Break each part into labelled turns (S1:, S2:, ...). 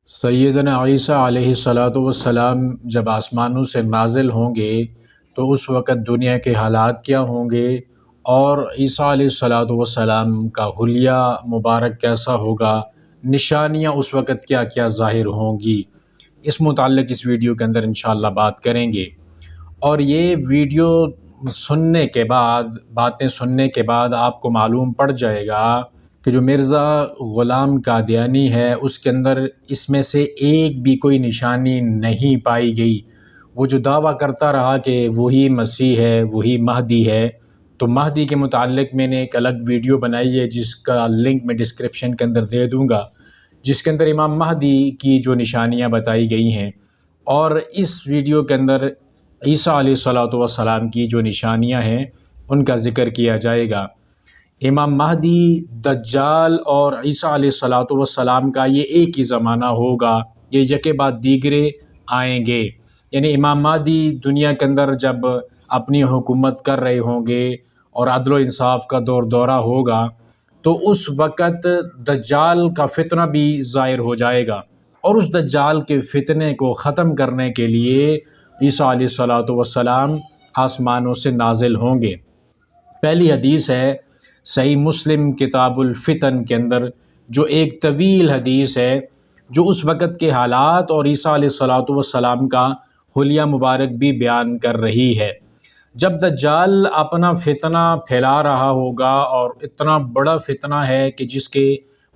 S1: سیدنا عیسیٰ علیہ الصلوۃ والسلام جب آسمانوں سے نازل ہوں گے تو اس وقت دنیا کے حالات کیا ہوں گے، اور عیسیٰ علیہ الصلوۃ والسلام کا حلیہ مبارک کیسا ہوگا، نشانیاں اس وقت کیا کیا ظاہر ہوں گی، اس متعلق اس ویڈیو کے اندر انشاءاللہ بات کریں گے۔ اور یہ ویڈیو سننے کے بعد، باتیں سننے کے بعد آپ کو معلوم پڑ جائے گا کہ جو مرزا غلام قادیانی ہے اس کے اندر اس میں سے ایک بھی کوئی نشانی نہیں پائی گئی۔ وہ جو دعویٰ کرتا رہا کہ وہی مسیح ہے، وہی مہدی ہے، تو مہدی کے متعلق میں نے ایک الگ ویڈیو بنائی ہے جس کا لنک میں ڈسکرپشن کے اندر دے دوں گا، جس کے اندر امام مہدی کی جو نشانیاں بتائی گئی ہیں، اور اس ویڈیو کے اندر عیسیٰ علیہ الصلوۃ والسلام کی جو نشانیاں ہیں ان کا ذکر کیا جائے گا۔ امام مہدی، دجال اور عیسیٰ علیہ الصلوۃ والسلام کا یہ ایک ہی زمانہ ہوگا، یہ یکے بعد دیگرے آئیں گے۔ یعنی امام مہدی دنیا کے اندر جب اپنی حکومت کر رہے ہوں گے اور عدل و انصاف کا دورہ ہوگا تو اس وقت دجال کا فتنہ بھی ظاہر ہو جائے گا، اور اس دجال کے فتنے کو ختم کرنے کے لیے عیسیٰ علیہ الصلوۃ والسلام آسمانوں سے نازل ہوں گے۔ پہلی حدیث ہے صحیح مسلم کتاب الفتن کے اندر، جو ایک طویل حدیث ہے جو اس وقت کے حالات اور عیسیٰ علیہ الصلوۃ والسلام کا حلیہ مبارک بھی بیان کر رہی ہے۔ جب دجال اپنا فتنہ پھیلا رہا ہوگا، اور اتنا بڑا فتنہ ہے کہ جس کے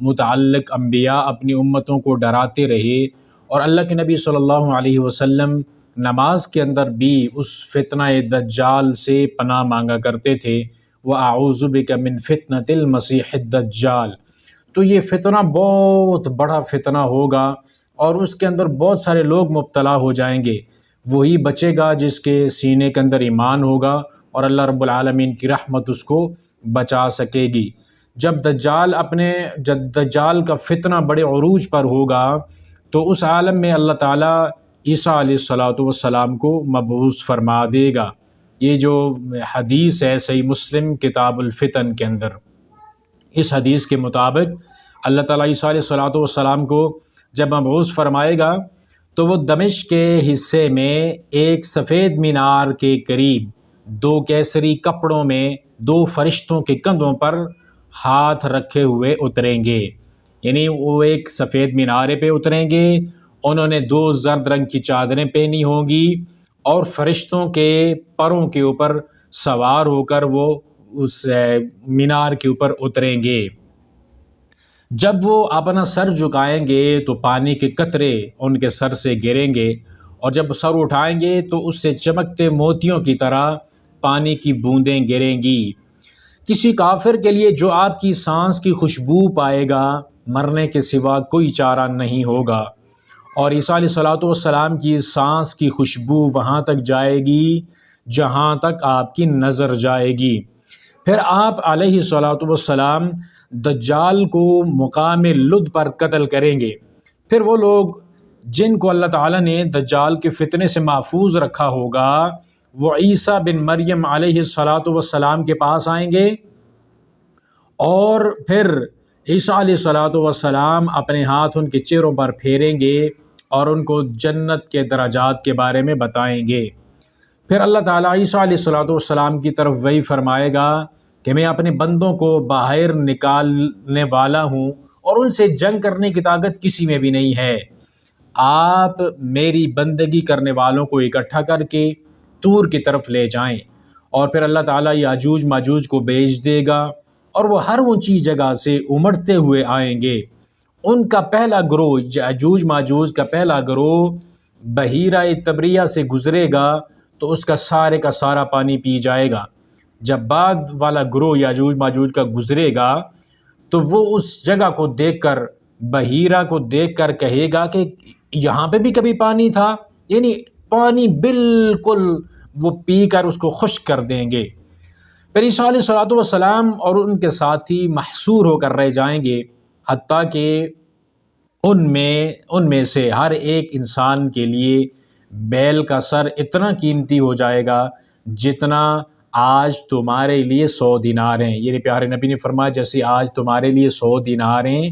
S1: متعلق انبیاء اپنی امتوں کو ڈراتے رہے، اور اللہ کے نبی صلی اللہ علیہ وسلم نماز کے اندر بھی اس فتنہ دجال سے پناہ مانگا کرتے تھے، وَأَعُوذُ بِكَ مِن فِتْنَةِ الْمَسِيحِ الدَّجَّالِ۔ تو یہ فتنہ بہت بڑا فتنہ ہوگا، اور اس کے اندر بہت سارے لوگ مبتلا ہو جائیں گے۔ وہی بچے گا جس کے سینے کے اندر ایمان ہوگا، اور اللہ رب العالمین کی رحمت اس کو بچا سکے گی۔ جب دجال کا فتنہ بڑے عروج پر ہوگا تو اس عالم میں اللہ تعالیٰ عیسیٰ علیہ الصلوۃ والسلام کو مبعوث فرما دے گا۔ یہ جو حدیث ہے صحیح مسلم کتاب الفتن کے اندر، اس حدیث کے مطابق اللہ تعالیٰ عیسیٰ علیہ الصلوۃ والسلام کو جب مبعوث فرمائے گا تو وہ دمشق کے حصے میں ایک سفید مینار کے قریب دو کیسری کپڑوں میں دو فرشتوں کے کندھوں پر ہاتھ رکھے ہوئے اتریں گے۔ یعنی وہ ایک سفید مینارے پہ اتریں گے، انہوں نے دو زرد رنگ کی چادریں پہنی ہوں گی، اور فرشتوں کے پروں کے اوپر سوار ہو کر وہ اس مینار کے اوپر اتریں گے۔ جب وہ اپنا سر جھکائیں گے تو پانی کے قطرے ان کے سر سے گریں گے، اور جب سر اٹھائیں گے تو اس سے چمکتے موتیوں کی طرح پانی کی بوندیں گریں گی۔ کسی کافر کے لیے جو آپ کی سانس کی خوشبو پائے گا، مرنے کے سوا کوئی چارہ نہیں ہوگا، اور عیسیٰ علیہ الصلوۃ والسلام کی سانس کی خوشبو وہاں تک جائے گی جہاں تک آپ کی نظر جائے گی۔ پھر آپ علیہ الصلوۃ والسلام دجال کو مقام لد پر قتل کریں گے۔ پھر وہ لوگ جن کو اللہ تعالیٰ نے دجال کے فتنے سے محفوظ رکھا ہوگا، وہ عیسیٰ بن مریم علیہ الصلوۃ والسلام کے پاس آئیں گے، اور پھر عیسیٰ علیہ الصلوۃ والسلام اپنے ہاتھ ان کے چہروں پر پھیریں گے اور ان کو جنت کے درجات کے بارے میں بتائیں گے۔ پھر اللہ تعالیٰ عیسیٰ علیہ الصلوۃ والسلام کی طرف وحی فرمائے گا کہ میں اپنے بندوں کو باہر نکالنے والا ہوں، اور ان سے جنگ کرنے کی طاقت کسی میں بھی نہیں ہے۔ آپ میری بندگی کرنے والوں کو اکٹھا کر کے طور کی طرف لے جائیں، اور پھر اللہ تعالیٰ یاجوج ماجوج کو بھیج دے گا، اور وہ ہر اونچی جگہ سے امڑتے ہوئے آئیں گے۔ ان کا پہلا گروہ، یاجوج ماجوج کا پہلا گروہ بحیرہ تبریہ سے گزرے گا تو اس کا سارا پانی پی جائے گا۔ جب بعد والا گروہ یاجوج ماجوج کا گزرے گا تو وہ اس جگہ کو دیکھ کر، بحیرہ کو دیکھ کر کہے گا کہ یہاں پہ بھی کبھی پانی تھا، یعنی پانی بالکل وہ پی کر اس کو خشک کر دیں گے۔ پھر عیسیٰ علیہ الصلوۃ والسلام اور ان کے ساتھی محصور ہو کر رہ جائیں گے، حتیٰ کہ ان میں سے ہر ایک انسان کے لیے بیل کا سر اتنا قیمتی ہو جائے گا جتنا آج تمہارے لیے 100 دینار ہیں۔ یہ پیارے نبی نے فرمایا جیسے آج تمہارے لیے 100 دینار ہیں،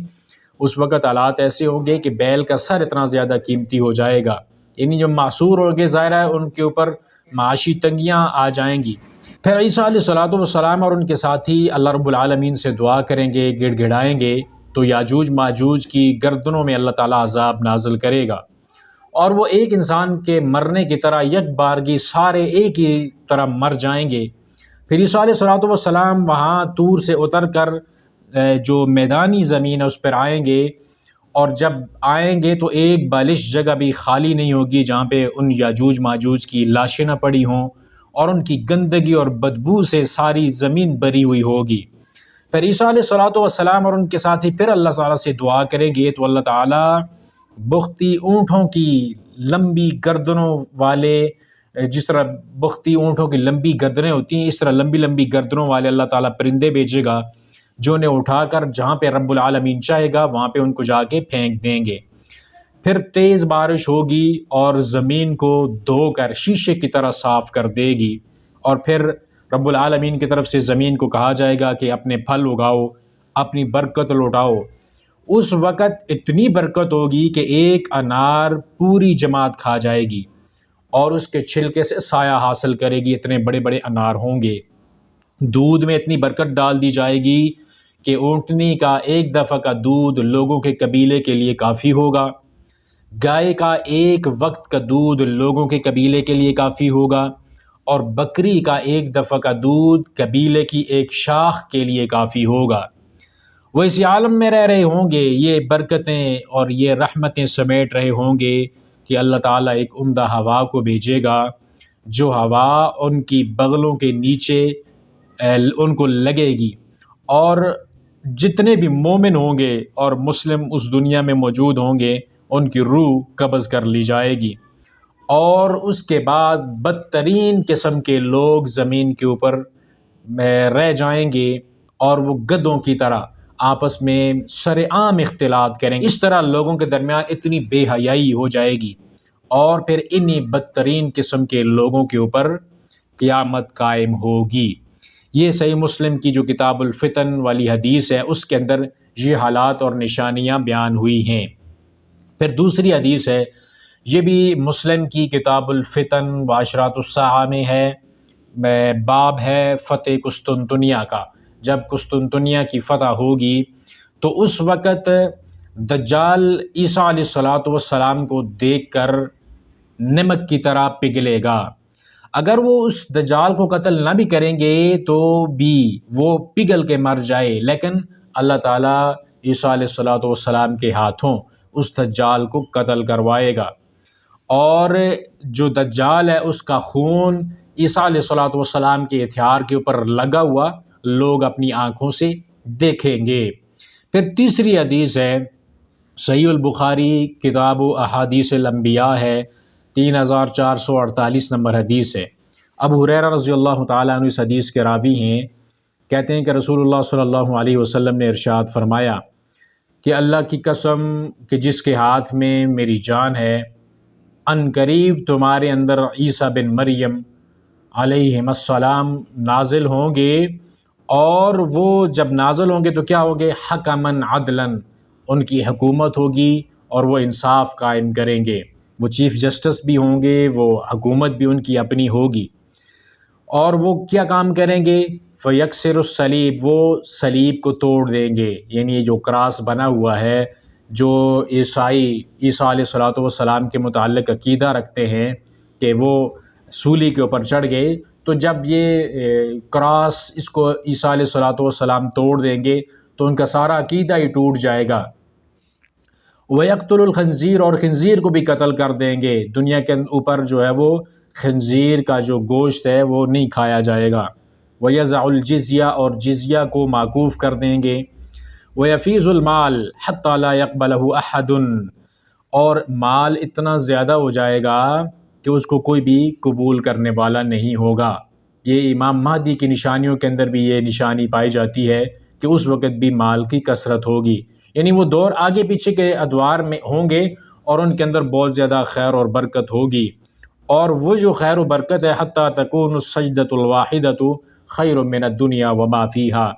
S1: اس وقت حالات ایسے ہوں گے کہ بیل کا سر اتنا زیادہ قیمتی ہو جائے گا، یعنی جو معصور ہوں گے ظاہر ہے ان کے اوپر معاشی تنگیاں آ جائیں گی۔ پھر عیسیٰ علیہ الصلوۃ والسلام اور ان کے ساتھی اللہ رب العالمین سے دعا کریں گے، گڑ گڑائیں گے، تو یاجوج ماجوج کی گردنوں میں اللہ تعالیٰ عذاب نازل کرے گا، اور وہ ایک انسان کے مرنے کی طرح یک بارگی سارے ایک ہی طرح مر جائیں گے۔ پھر عیسیٰ علیہ الصلوۃ والسلام وہاں طور سے اتر کر جو میدانی زمین ہے اس پر آئیں گے، اور جب آئیں گے تو ایک بالش جگہ بھی خالی نہیں ہوگی جہاں پہ ان یاجوج ماجوج کی لاشیں نہ پڑی ہوں، اور ان کی گندگی اور بدبو سے ساری زمین بری ہوئی ہوگی۔ پھر عیسیٰ علیہ الصلوۃ والسلام اور ان کے ساتھی پھر اللہ تعالیٰ سے دعا کریں گے، تو اللہ تعالیٰ بختی اونٹوں کی لمبی گردنوں والے، جس طرح بختی اونٹوں کی لمبی گردنیں ہوتی ہیں اس طرح لمبی لمبی گردنوں والے اللہ تعالیٰ پرندے بھیجے گا، جو انہیں اٹھا کر جہاں پہ رب العالمین چاہے گا وہاں پہ ان کو جا کے پھینک دیں گے۔ پھر تیز بارش ہوگی اور زمین کو دھو کر شیشے کی طرح صاف کر دے گی، اور پھر رب العالمین کی طرف سے زمین کو کہا جائے گا کہ اپنے پھل اگاؤ، اپنی برکت لوٹاؤ۔ اس وقت اتنی برکت ہوگی کہ ایک انار پوری جماعت کھا جائے گی اور اس کے چھلکے سے سایہ حاصل کرے گی، اتنے بڑے بڑے انار ہوں گے۔ دودھ میں اتنی برکت ڈال دی جائے گی کہ اونٹنی کا ایک دفعہ کا دودھ لوگوں کے قبیلے کے لیے کافی ہوگا، گائے کا ایک وقت کا دودھ لوگوں کے قبیلے کے لیے کافی ہوگا، اور بکری کا ایک دفعہ کا دودھ قبیلے کی ایک شاخ کے لیے کافی ہوگا۔ وہ اسی عالم میں رہ رہے ہوں گے، یہ برکتیں اور یہ رحمتیں سمیٹ رہے ہوں گے کہ اللہ تعالیٰ ایک عمدہ ہوا کو بھیجے گا، جو ہوا ان کی بغلوں کے نیچے ان کو لگے گی، اور جتنے بھی مومن ہوں گے اور مسلم اس دنیا میں موجود ہوں گے ان کی روح قبض کر لی جائے گی، اور اس کے بعد بدترین قسم کے لوگ زمین کے اوپر رہ جائیں گے، اور وہ گدھوں کی طرح آپس میں سر عام اختلاط کریں گے۔ اس طرح لوگوں کے درمیان اتنی بے حیائی ہو جائے گی، اور پھر انہی بدترین قسم کے لوگوں کے اوپر قیامت قائم ہوگی۔ یہ صحیح مسلم کی جو کتاب الفتن والی حدیث ہے اس کے اندر یہ حالات اور نشانیاں بیان ہوئی ہیں۔ پھر دوسری حدیث ہے، یہ بھی مسلم کی کتاب الفتن و اشراط الساعہ میں ہے، باب ہے فتح قسطنطنیہ کا۔ جب قسطنطنیہ کی فتح ہوگی تو اس وقت دجال عیسیٰ علیہ الصلوۃ والسلام کو دیکھ کر نمک کی طرح پگھلے گا۔ اگر وہ اس دجال کو قتل نہ بھی کریں گے تو بھی وہ پگھل کے مر جائے، لیکن اللہ تعالیٰ عیسیٰ علیہ الصلوۃ والسلام کے ہاتھوں اس دجال کو قتل کروائے گا، اور جو دجال ہے اس کا خون عیسیٰ علیہ الصلوۃ والسلام کے ہتھیار کے اوپر لگا ہوا لوگ اپنی آنکھوں سے دیکھیں گے۔ پھر تیسری حدیث ہے، صحیح البخاری کتاب و احادیث الانبیاء ہے، 3448 نمبر حدیث ہے۔ ابو ہریرہ رضی اللہ تعالیٰ عنہ اس حدیث کے راوی ہیں، کہتے ہیں کہ رسول اللہ صلی اللہ علیہ وسلم نے ارشاد فرمایا کہ اللہ کی قسم کہ جس کے ہاتھ میں میری جان ہے، ان قریب تمہارے اندر عیسیٰ بن مریم علیہ السلام نازل ہوں گے، اور وہ جب نازل ہوں گے تو کیا ہوں گے؟ حکماً عدلاً، ان کی حکومت ہوگی اور وہ انصاف قائم کریں گے، وہ چیف جسٹس بھی ہوں گے، وہ حکومت بھی ان کی اپنی ہوگی، اور وہ کیا کام کریں گے؟ فیکسر الصلیب، وہ صلیب کو توڑ دیں گے، یعنی یہ جو کراس بنا ہوا ہے، جو عیسیٰ علیہ الصلوۃ والسلام کے متعلق عقیدہ رکھتے ہیں کہ وہ سولی کے اوپر چڑھ گئے، تو جب یہ کراس اس کو عیسیٰ علیہ الصلوۃ والسلام توڑ دیں گے تو ان کا سارا عقیدہ ہی ٹوٹ جائے گا۔ وَيَقْتُلُ الْخِنْزِيرَ، اور خنزیر کو بھی قتل کر دیں گے، دنیا کے اوپر جو ہے وہ خنزیر کا جو گوشت ہے وہ نہیں کھایا جائے گا۔ وَيَزَعُ الْجِزْيَةَ، اور جزیہ کو موقوف کر دیں گے۔ وَيَفِيضُ الْمَالَ حَتَّى لَا يَقْبَلَهُ أَحَدٌ، اور مال اتنا زیادہ ہو جائے گا کہ اس کو کوئی بھی قبول کرنے والا نہیں ہوگا۔ یہ امام مہدی کی نشانیوں کے اندر بھی یہ نشانی پائی جاتی ہے کہ اس وقت بھی مال کی کثرت ہوگی، یعنی وہ دور آگے پیچھے کے ادوار میں ہوں گے اور ان کے اندر بہت زیادہ خیر اور برکت ہوگی، اور وہ جو خیر و برکت ہے حتیٰ تکون السجدۃ الواحدۃ خیر من الدنیا وما فیہا،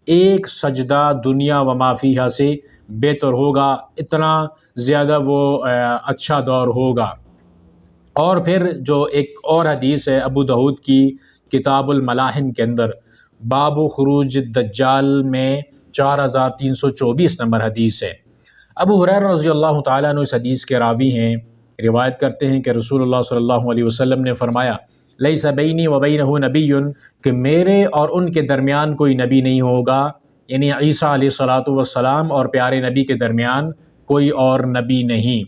S1: ایک سجدہ دنیا وما فیہا سے بہتر ہوگا، اتنا زیادہ وہ اچھا دور ہوگا۔ اور پھر جو ایک اور حدیث ہے ابو داؤد کی کتاب الملاحم کے اندر، باب خروج الدجال میں 4324 نمبر حدیث ہے۔ ابو ہریرہ رضی اللہ تعالیٰ عنہ اس حدیث کے راوی ہیں، روایت کرتے ہیں کہ رسول اللہ صلی اللہ علیہ وسلم نے فرمایا، لیس بینی و بینہ نبی، کہ میرے اور ان کے درمیان کوئی نبی نہیں ہوگا، یعنی عیسیٰ علیہ الصلوۃ والسلام اور پیارے نبی کے درمیان کوئی اور نبی نہیں۔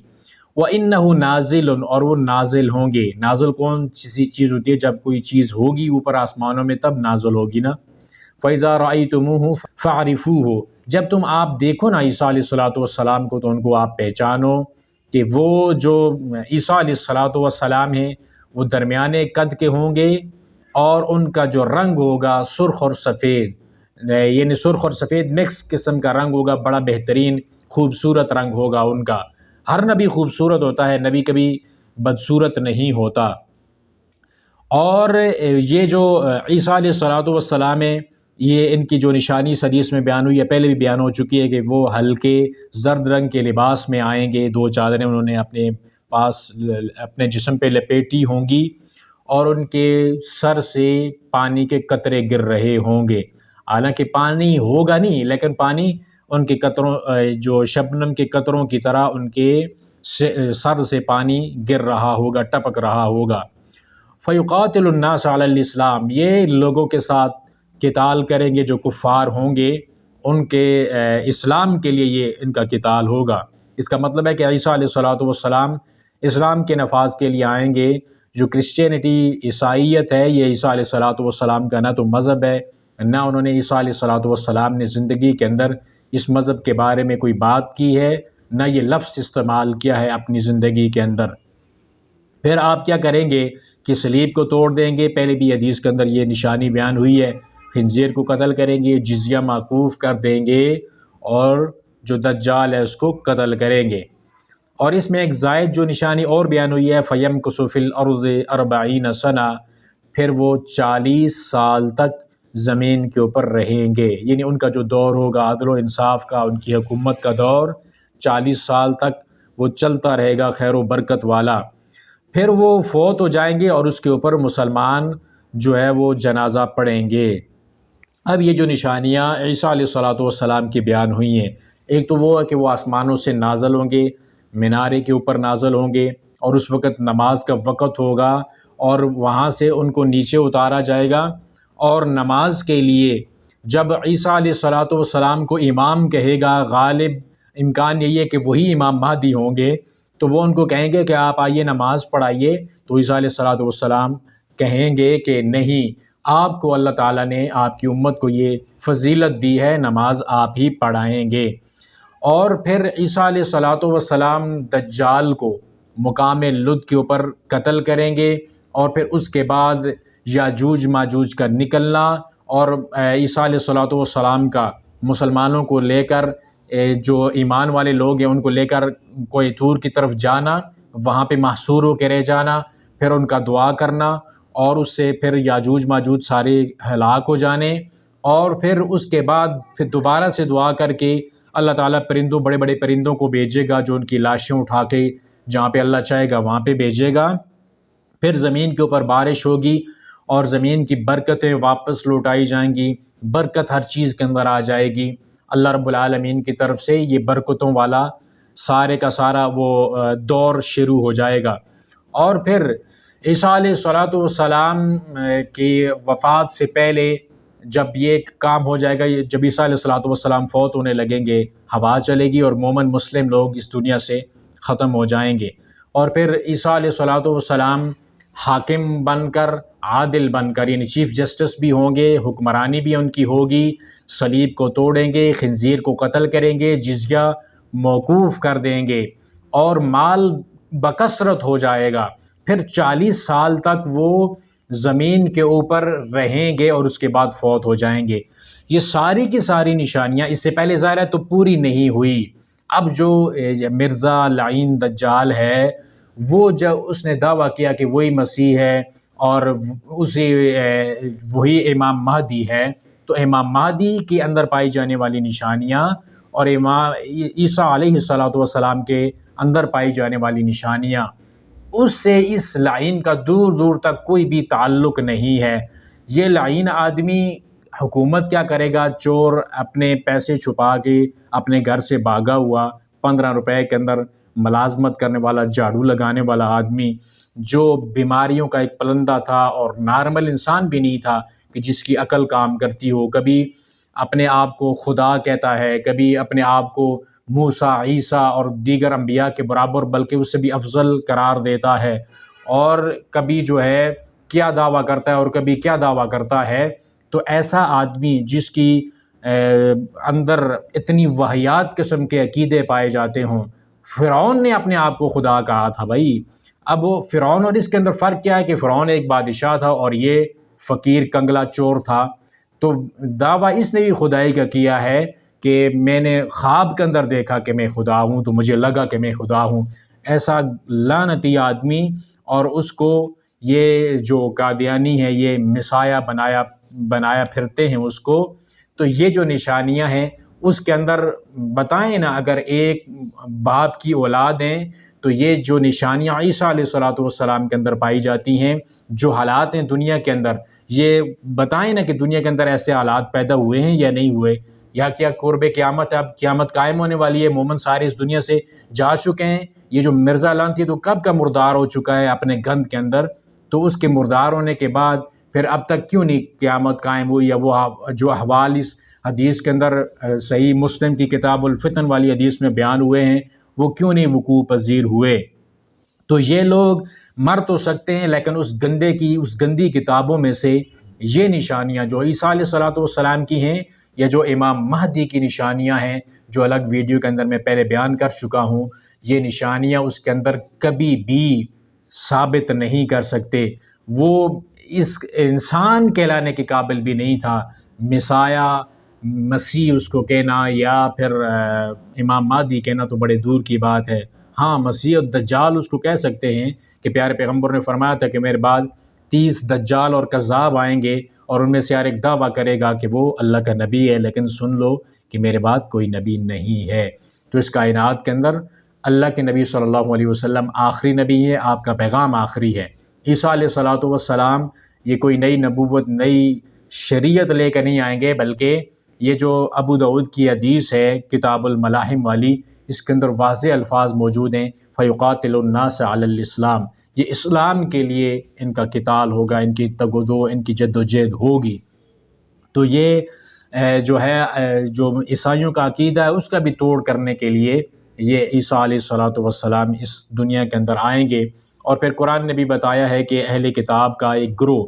S1: وَإِنَّهُ نازل، اور وہ نازل ہوں گے۔ نازل کون سی چیز ہوتی ہے؟ جب کوئی چیز ہوگی اوپر آسمانوں میں تب نازل ہوگی نا۔ فَإِذَا رَأَيْتُمُوهُ فَاعْرِفُوهُ، جب تم آپ دیکھو نا عیسیٰ علیہ الصلوۃ والسلام کو تو ان کو آپ پہچانو کہ وہ جو عیسیٰ علیہ الصلوۃ والسلام ہیں وہ درمیانے قد کے ہوں گے، اور ان کا جو رنگ ہوگا سرخ اور سفید، یعنی سرخ اور سفید مکس قسم کا رنگ ہوگا، بڑا بہترین خوبصورت رنگ ہوگا ان کا۔ ہر نبی خوبصورت ہوتا ہے، نبی کبھی بدصورت نہیں ہوتا۔ اور یہ جو عیسیٰ علیہ الصلوۃ والسلام ہے، یہ ان کی جو نشانی اس حدیث میں بیان ہوئی ہے، پہلے بھی بیان ہو چکی ہے کہ وہ ہلکے زرد رنگ کے لباس میں آئیں گے، 2 چادریں انہوں نے اپنے پاس اپنے جسم پہ لپیٹی ہوں گی، اور ان کے سر سے پانی کے قطرے گر رہے ہوں گے۔ حالانکہ پانی ہوگا نہیں، لیکن پانی ان کے قطروں، جو شبنم کے قطروں کی طرح ان کے سر سے پانی گر رہا ہوگا، ٹپک رہا ہوگا۔ فیقاتل الناس علی الاسلام، یہ لوگوں کے ساتھ قتال کریں گے جو کفار ہوں گے، ان کے اسلام کے لیے یہ ان کا قتال ہوگا۔ اس کا مطلب ہے کہ عیسیٰ علیہ الصلوۃ والسلام اسلام کے نفاذ کے لیے آئیں گے۔ جو کرسچینٹی، عیسائیت ہے، یہ عیسیٰ علیہ الصلوۃ والسلام کا نہ تو مذہب ہے، نہ انہوں نے عیسیٰ علیہ الصلوۃ والسلام نے زندگی کے اندر اس مذہب کے بارے میں کوئی بات کی ہے، نہ یہ لفظ استعمال کیا ہے اپنی زندگی کے اندر۔ پھر آپ کیا کریں گے کہ صلیب کو توڑ دیں گے، پہلے بھی حدیث کے اندر یہ نشانی بیان ہوئی ہے، خنزیر کو قتل کریں گے، جزیہ موقوف کر دیں گے، اور جو دجال ہے اس کو قتل کریں گے۔ اور اس میں ایک زائد جو نشانی اور بیان ہوئی ہے، فَيَمْكُثُ فِي الْأَرْضِ 40 سَنَةً، پھر وہ 40 سال تک زمین کے اوپر رہیں گے، یعنی ان کا جو دور ہوگا عدل و انصاف کا، ان کی حکومت کا دور 40 سال تک وہ چلتا رہے گا، خیر و برکت والا۔ پھر وہ فوت ہو جائیں گے اور اس کے اوپر مسلمان جو ہے وہ جنازہ پڑھیں گے۔ اب یہ جو نشانیاں عیسیٰ علیہ الصلوۃ والسلام کی بیان ہوئی ہیں، ایک تو وہ ہے کہ وہ آسمانوں سے نازل ہوں گے، مینارے کے اوپر نازل ہوں گے، اور اس وقت نماز کا وقت ہوگا، اور وہاں سے ان کو نیچے اتارا جائے گا، اور نماز کے لیے جب عیسیٰ علیہ الصلوۃ والسلام کو امام کہے گا، غالب امکان یہی ہے کہ وہی امام مہدی ہوں گے، تو وہ ان کو کہیں گے کہ آپ آئیے نماز پڑھائیے، تو عیسیٰ علیہ الصلوۃ والسلام کہیں گے کہ نہیں، آپ کو اللہ تعالیٰ نے آپ کی امت کو یہ فضیلت دی ہے، نماز آپ ہی پڑھائیں گے۔ اور پھر عیسیٰ علیہ الصلوۃ والسلام دجال کو مقام لد کے اوپر قتل کریں گے، اور پھر اس کے بعد یاجوج ماجوج کا نکلنا، اور عیسیٰ علیہ الصلوۃ والسلام کا مسلمانوں کو لے کر، جو ایمان والے لوگ ہیں ان کو لے کر کوئی طور کی طرف جانا، وہاں پہ محصور ہو کے رہ جانا، پھر ان کا دعا کرنا، اور اس سے پھر یاجوج ماجوج سارے ہلاک ہو جانے، اور پھر اس کے بعد پھر دوبارہ سے دعا کر کے اللہ تعالیٰ پرندوں، بڑے بڑے پرندوں کو بھیجے گا جو ان کی لاشیں اٹھا کے جہاں پہ اللہ چاہے گا وہاں پہ بھیجے گا۔ پھر زمین کے اوپر بارش ہوگی، اور زمین کی برکتیں واپس لوٹائی جائیں گی، برکت ہر چیز کے اندر آ جائے گی، اللہ رب العالمین کی طرف سے یہ برکتوں والا سارے کا سارا وہ دور شروع ہو جائے گا۔ اور پھر عیسیٰ علیہ الصلوۃ والسلام کی وفات سے پہلے جب یہ کام ہو جائے گا، جب عیسیٰ علیہ الصلوۃ والسلام فوت ہونے لگیں گے، ہوا چلے گی اور مومن مسلم لوگ اس دنیا سے ختم ہو جائیں گے، اور پھر عیسیٰ علیہ الصلوۃ والسلام حاکم بن کر، عادل بن کر، یعنی چیف جسٹس بھی ہوں گے، حکمرانی بھی ان کی ہوگی، صلیب کو توڑیں گے، خنزیر کو قتل کریں گے، جزیہ موقوف کر دیں گے، اور مال بکثرت ہو جائے گا۔ پھر 40 سال تک وہ زمین کے اوپر رہیں گے، اور اس کے بعد فوت ہو جائیں گے۔ یہ ساری کی ساری نشانیاں اس سے پہلے ظاہر ہے تو پوری نہیں ہوئی۔ اب جو مرزا لعین دجال ہے، وہ جب اس نے دعویٰ کیا کہ وہی مسیح ہے اور وہی امام مہدی ہے، تو امام مہدی کے اندر پائی جانے والی نشانیاں اور امام عیسیٰ علیہ الصلوۃ والسلام کے اندر پائی جانے والی نشانیاں، اس سے اس لعین کا دور دور تک کوئی بھی تعلق نہیں ہے۔ یہ لعین آدمی حکومت کیا کرے گا؟ چور اپنے پیسے چھپا کے اپنے گھر سے بھاگا ہوا، 15 روپے کے اندر ملازمت کرنے والا، جھاڑو لگانے والا آدمی، جو بیماریوں کا ایک پلندہ تھا اور نارمل انسان بھی نہیں تھا کہ جس کی عقل کام کرتی ہو، کبھی اپنے آپ کو خدا کہتا ہے، کبھی اپنے آپ کو موسیٰ، عیسیٰ اور دیگر انبیاء کے برابر بلکہ اس سے بھی افضل قرار دیتا ہے، اور کبھی جو ہے کیا دعویٰ کرتا ہے اور کبھی کیا دعویٰ کرتا ہے۔ تو ایسا آدمی جس کی اندر اتنی واہیات قسم کے عقیدے پائے جاتے ہوں، فرعون نے اپنے آپ کو خدا کہا تھا بھائی۔ اب وہ فرعون اور اس کے اندر فرق کیا ہے کہ فرعون ایک بادشاہ تھا اور یہ فقیر کنگلا چور تھا، تو دعویٰ اس نے بھی خدائی کا کیا ہے کہ میں نے خواب کے اندر دیکھا کہ میں خدا ہوں تو مجھے لگا کہ میں خدا ہوں۔ ایسا لعنتی آدمی، اور اس کو یہ جو قادیانی ہے یہ مسایہ بنایا پھرتے ہیں اس کو۔ تو یہ جو نشانیاں ہیں اس کے اندر بتائیں نا، اگر ایک باپ کی اولاد ہیں تو یہ جو نشانیاں عیسیٰ علیہ الصلوۃ والسلام کے اندر پائی جاتی ہیں، جو حالات ہیں دنیا کے اندر، یہ بتائیں نا کہ دنیا کے اندر ایسے حالات پیدا ہوئے ہیں یا نہیں ہوئے، یا کیا قرب قیامت ہے؟ اب قیامت قائم ہونے والی ہے، مومن سارے اس دنیا سے جا چکے ہیں۔ یہ جو مرزا لعنتی تو کب کا مردار ہو چکا ہے اپنے گند کے اندر، تو اس کے مردار ہونے کے بعد پھر اب تک کیوں نہیں قیامت قائم ہوئی؟ یا وہ جو احوال اس حدیث کے اندر صحیح مسلم کی کتاب الفتن والی حدیث میں بیان ہوئے ہیں، وہ کیوں نہیں وقوع پذیر ہوئے؟ تو یہ لوگ مر تو سکتے ہیں لیکن اس گندی کتابوں میں سے یہ نشانیاں جو عیسیٰ علیہ الصلوۃ والسلام کی ہیں، یا جو امام مہدی کی نشانیاں ہیں جو الگ ویڈیو کے اندر میں پہلے بیان کر چکا ہوں، یہ نشانیاں اس کے اندر کبھی بھی ثابت نہیں کر سکتے۔ وہ اس انسان کہلانے کے قابل بھی نہیں تھا۔ مسایہ، مسیح اس کو کہنا یا پھر امام مہدی کہنا تو بڑے دور کی بات ہے۔ ہاں، مسیح الدجال اس کو کہہ سکتے ہیں کہ پیارے پیغمبر نے فرمایا تھا کہ میرے بعد 30 دجال اور کذاب آئیں گے، اور ان میں سے ہر ایک دعویٰ کرے گا کہ وہ اللہ کا نبی ہے، لیکن سن لو کہ میرے بعد کوئی نبی نہیں ہے۔ تو اس کائنات کے اندر اللہ کے نبی صلی اللہ علیہ وسلم آخری نبی ہے، آپ کا پیغام آخری ہے۔ عیسیٰ علیہ الصلوۃ والسلام یہ کوئی نئی نبوت، نئی شریعت لے کر نہیں آئیں گے، بلکہ یہ جو ابو داؤد کی حدیث ہے کتاب الملاحم والی، اس کے اندر واضح الفاظ موجود ہیں، فیقاتل الناس علی الاسلام، یہ اسلام کے لیے ان کا قتال ہوگا، ان کی تگ و دو، ان کی جد و جہد ہوگی۔ تو یہ جو ہے جو عیسائیوں کا عقیدہ ہے اس کا بھی توڑ کرنے کے لیے یہ عیسیٰ علیہ الصلوۃ والسلام اس دنیا کے اندر آئیں گے۔ اور پھر قرآن نے بھی بتایا ہے کہ اہل کتاب کا ایک گروہ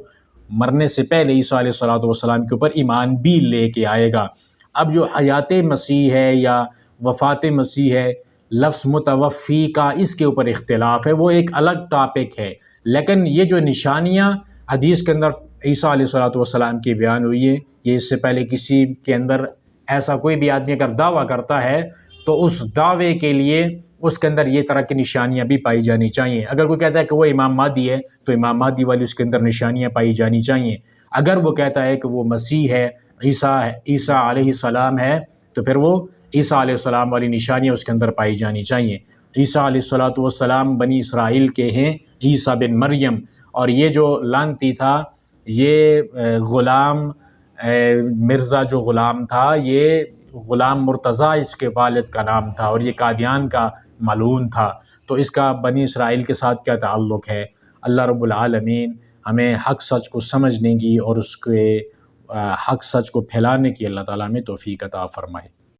S1: مرنے سے پہلے عیسیٰ علیہ الصلوۃ والسلام کے اوپر ایمان بھی لے کے آئے گا۔ اب جو حیات مسیح ہے یا وفات مسیح ہے، لفظ متوفی کا اس کے اوپر اختلاف ہے، وہ ایک الگ ٹاپک ہے، لیکن یہ جو نشانیاں حدیث کے اندر عیسیٰ علیہ الصلوۃ والسلام کی بیان ہوئی ہے، یہ اس سے پہلے کسی کے اندر ایسا کوئی بھی آدمی اگر دعویٰ کرتا ہے تو اس دعوے کے لیے اس کے اندر یہ طرح کی نشانیاں بھی پائی جانی چاہیے۔ اگر کوئی کہتا ہے کہ وہ امام مہدی ہے تو امام مہدی والی اس کے اندر نشانیاں پائی جانی چاہیے۔ اگر وہ کہتا ہے کہ وہ مسیح ہے، عیسیٰ علیہ السلام ہے، تو پھر وہ عیسیٰ علیہ السلام والی نشانیاں اس کے اندر پائی جانی چاہیے۔ عیسیٰ علیہ الصلوۃ والسلام بنی اسرائیل کے ہیں، عیسیٰ بن مریم، اور یہ جو لعنتی تھا، یہ غلام مرزا جو غلام تھا، یہ غلام مرتضیٰ اس کے والد کا نام تھا، اور یہ قادیان کا ملعون تھا۔ تو اس کا بنی اسرائیل کے ساتھ کیا تعلق ہے؟ اللہ رب العالمین ہمیں حق سچ کو سمجھنے کی اور اس کے حق سچ کو پھیلانے کی اللہ تعالیٰ میں توفیق عطا فرمائے۔